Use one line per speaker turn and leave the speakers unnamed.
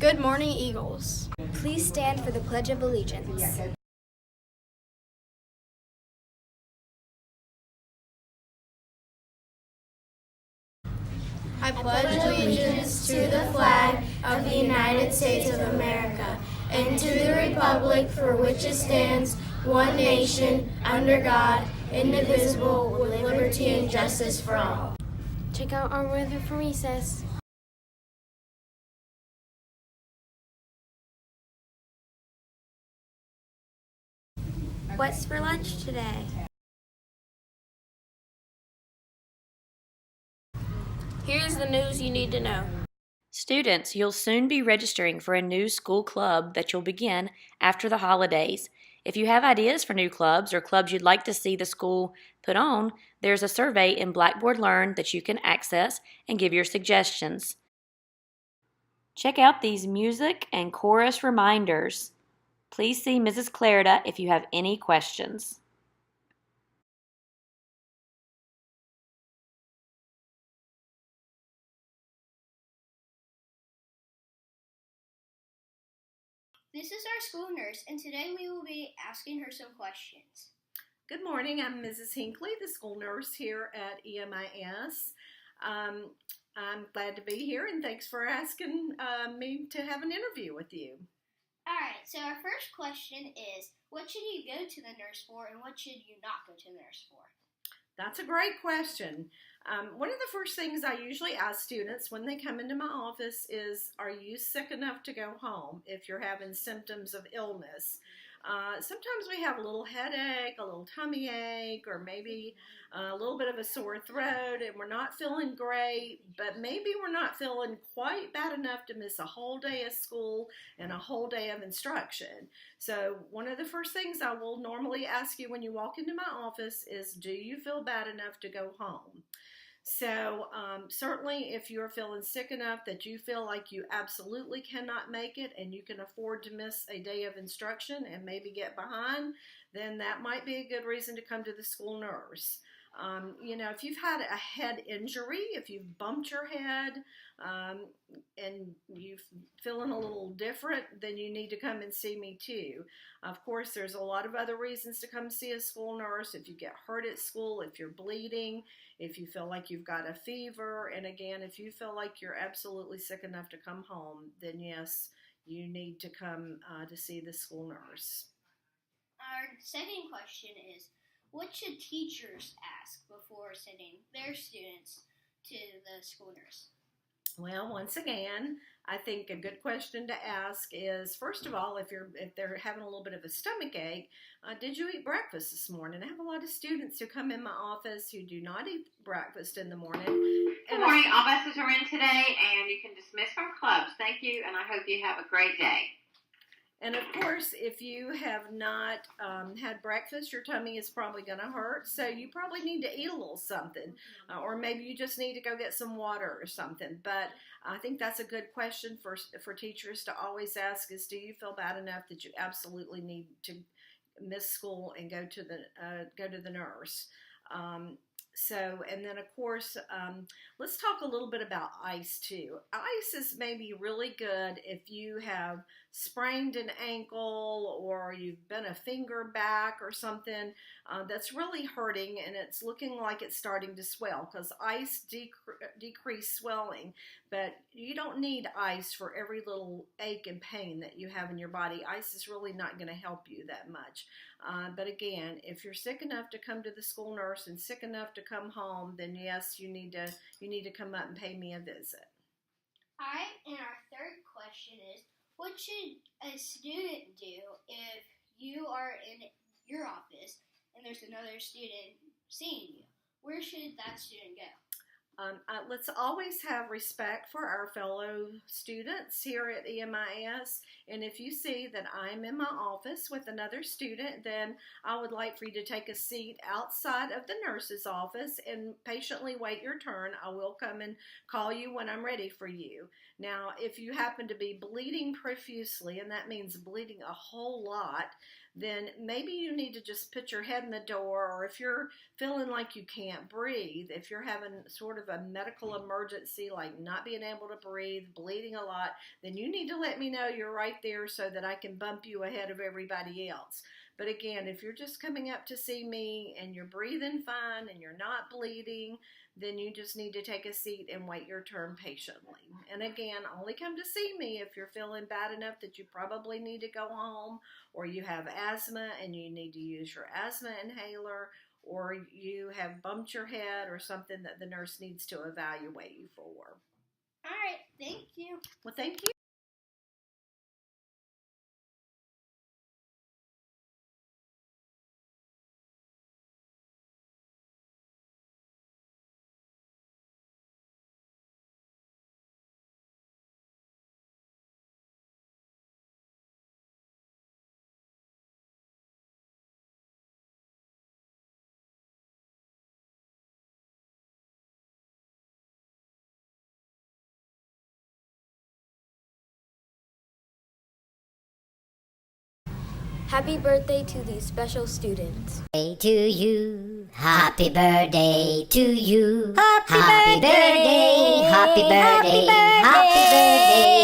Good morning, Eagles.
Please stand for the Pledge of Allegiance.
I pledge allegiance to the flag of the United States of America and to the republic for which it stands, one nation, under God, indivisible, with liberty and justice for all.
Check out our weather for recess. What's for lunch today?
Here's the news you need to know.
Students, you'll soon be registering for a new school club that you'll begin after the holidays. If you have ideas for new clubs or clubs you'd like to see the school put on, there's a survey in Blackboard Learn that you can access and give your suggestions. Check out these music and chorus reminders. Please see Mrs. Clarida if you have any questions.
This is our school nurse, and today we will be asking her some questions.
Good morning. I'm Mrs. Hinckley, the school nurse here at EMIS. I'm glad to be here, and thanks for asking me to have an interview with you.
All right, so our first question is, what should you go to the nurse for, and what should you not go to the nurse for?
That's a great question. One of the first things I usually ask students when they come into my office is, are you sick enough to go home if you're having symptoms of illness? Sometimes we have a little headache, a little tummy ache, or maybe a little bit of a sore throat, and we're not feeling great, but maybe we're not feeling quite bad enough to miss a whole day of school and a whole day of instruction. So one of the first things I will normally ask you when you walk into my office is, do you feel bad enough to go home? So certainly if you're feeling sick enough that you feel like you absolutely cannot make it and you can afford to miss a day of instruction and maybe get behind, then that might be a good reason to come to the school nurse. If you've had a head injury, if you've bumped your head and you're feeling a little different, then you need to come and see me too. Of course, there's a lot of other reasons to come see a school nurse. If you get hurt at school, if you're bleeding, if you feel like you've got a fever, and again, if you feel like you're absolutely sick enough to come home, then yes, you need to come to see the school nurse.
Our second question is, what should teachers ask before sending their students to the school nurse?
Well, once again, I think a good question to ask is, first of all, if they're having a little bit of a stomach ache, did you eat breakfast this morning? I have a lot of students who come in my office who do not eat breakfast in the morning.
Good morning. All buses are in today, and you can dismiss from clubs. Thank you, and I hope you have a great day.
And of course, if you have not had breakfast, your tummy is probably going to hurt. So you probably need to eat a little something, or maybe you just need to go get some water or something. But I think that's a good question for teachers to always ask is, do you feel bad enough that you absolutely need to miss school and go to the nurse? And then of course, let's talk a little bit about ice too. Ice is maybe really good if you have sprained an ankle or you've bent a finger back or something that's really hurting and it's looking like it's starting to swell, because ice decrease swelling, but you don't need ice for every little ache and pain that you have in your body. Ice is really not going to help you that much. But again, if you're sick enough to come to the school nurse and sick enough to come home, then yes, you need to come up and pay me a visit.
All right, and our third question is, what should a student do if you are in your office and there's another student seeing you? Where should that student go?
Let's always have respect for our fellow students here at EMIS, and if you see that I'm in my office with another student, then I would like for you to take a seat outside of the nurse's office and patiently wait your turn. I will come and call you when I'm ready for you. Now, if you happen to be bleeding profusely, and that means bleeding a whole lot, then maybe you need to just put your head in the door, or if you're feeling like you can't breathe, if you're having sort of a medical emergency like not being able to breathe, bleeding a lot, then you need to let me know you're right there so that I can bump you ahead of everybody else. But again, if you're just coming up to see me and you're breathing fine and you're not bleeding, then you just need to take a seat and wait your turn patiently. And again, only come to see me if you're feeling bad enough that you probably need to go home, or you have asthma and you need to use your asthma inhaler, or you have bumped your head or something that the nurse needs to evaluate you for.
All right, thank you.
Well, thank you.
Happy birthday to these special students.
Birthday to you. Happy birthday to you. Happy birthday. Happy birthday. Happy birthday.